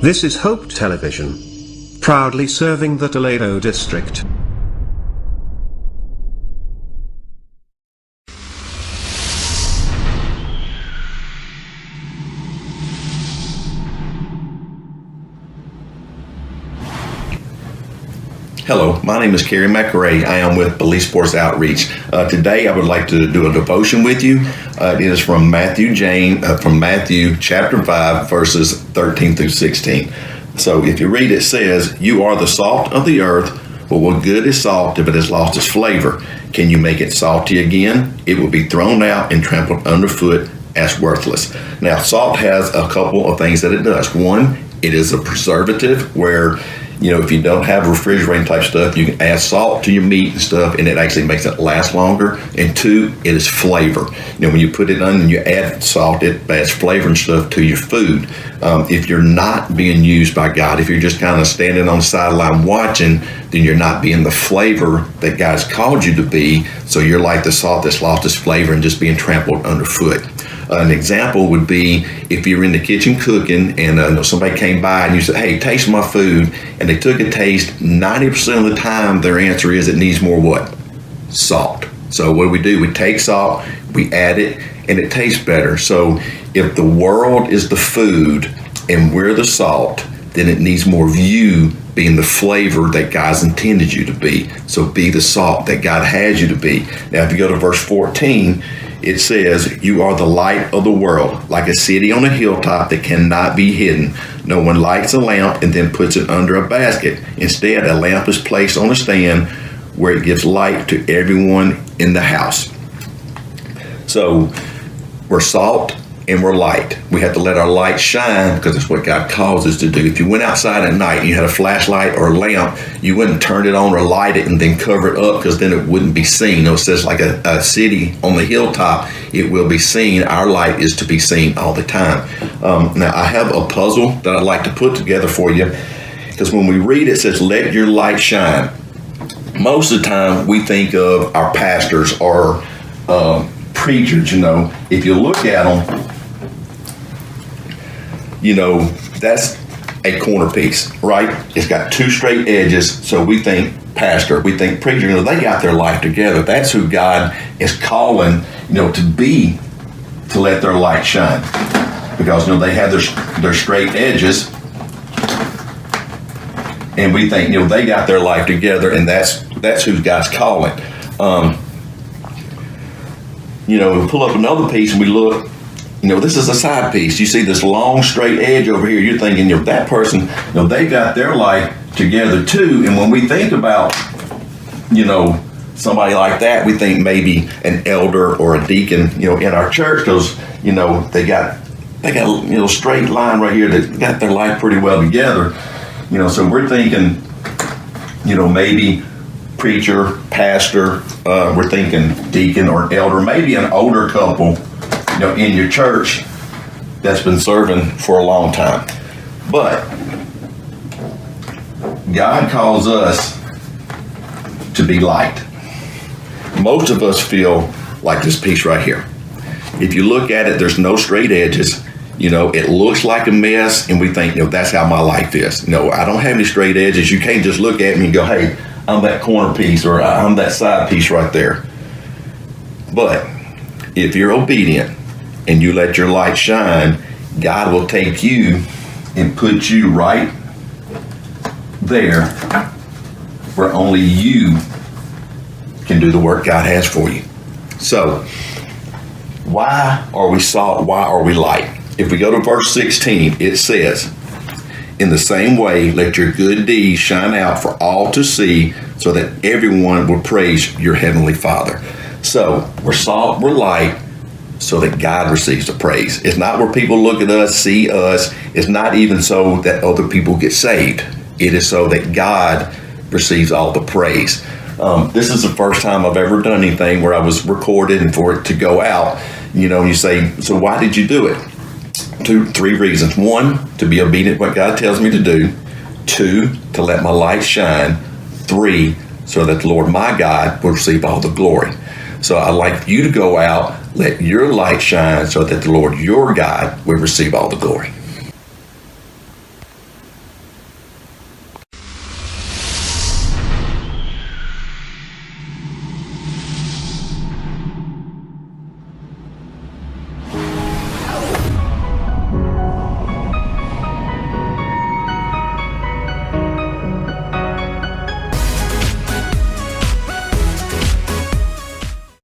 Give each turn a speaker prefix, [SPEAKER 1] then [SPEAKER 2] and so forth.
[SPEAKER 1] This is Hope Television, proudly serving the Toledo district.
[SPEAKER 2] Hello, my name is Kerry McRae. I am with Police Force Outreach. Today I would like to do a devotion with you. It is from Matthew chapter 5, verses 13 through 16. So if you read, it says, "You are the salt of the earth, but what good is salt if it has lost its flavor? Can you make it salty again? It will be thrown out and trampled underfoot as worthless." Now, salt has a couple of things that it does. One, it is a preservative where, if you don't have refrigerating type stuff, you can add salt to your meat and stuff, and it actually makes it last longer. And two, it is flavor. When you put it on and you add salt, it adds flavor and stuff to your food. If you're not being used by God, if you're just kind of standing on the sideline watching, then you're not being the flavor that God's called you to be. So you're like the salt that's lost its flavor and just being trampled underfoot. An example would be if you're in the kitchen cooking and somebody came by and you said, "Hey, taste my food," and they took a taste. 90% of the time, their answer is it needs more what? Salt. So what do? We take salt, we add it, and it tastes better. So if the world is the food and we're the salt, then it needs more of you being the flavor that God's intended you to be. So be the salt that God has you to be. Now, if you go to verse 14, it says, "You are the light of the world, like a city on a hilltop that cannot be hidden. No one lights a lamp and then puts it under a basket. Instead, a lamp is placed on a stand where it gives light to everyone in the house." So we're salt and we're light. We have to let our light shine because that's what God calls us to do. If you went outside at night and you had a flashlight or a lamp, you wouldn't turn it on or light it and then cover it up because then it wouldn't be seen. It says like a city on the hilltop, it will be seen. Our light is to be seen all the time. Now, I have a puzzle that I'd like to put together for you because when we read it says, "Let your light shine." Most of the time we think of our pastors or preachers. If you look at them, that's a corner piece, right? It's got two straight edges. So we think pastor, we think preacher, they got their life together. That's who God is calling, to let their light shine. Because, they have their straight edges. And we think, they got their life together, and that's who God's calling. We pull up another piece and we look, this is a side piece. You see this long straight edge over here. You're thinking, that person, they got their life together too. And when we think about, somebody like that, we think maybe an elder or a deacon, in our church, because, they got a straight line right here that got their life pretty well together. So we're thinking, maybe preacher, pastor, we're thinking deacon or elder, maybe an older couple, in your church that's been serving for a long time. But God calls us to be light. Most of us feel like this piece right here. If you look at it, there's no straight edges. It looks like a mess, and we think, that's how my life is. I don't have any straight edges. You can't just look at me and go, "Hey, I'm that corner piece," or "I'm that side piece right there." But if you're obedient and you let your light shine, God will take you and put you right there where only you can do the work God has for you. So, why are we salt? Why are we light? If we go to verse 16, it says, "In the same way, let your good deeds shine out for all to see, so that everyone will praise your heavenly Father." So, we're salt, we're light, so that God receives the praise. It's not where people look at us, see us. It's not even so that other people get saved. It is so that God receives all the praise. This is the first time I've ever done anything where I was recorded and for it to go out. You say, "So why did you do it?" 3 reasons. 1, to be obedient to what God tells me to do. 2, to let my light shine. 3, so that the Lord my God will receive all the glory. So I'd like you to go out, let your light shine so that the Lord your God will receive all the glory.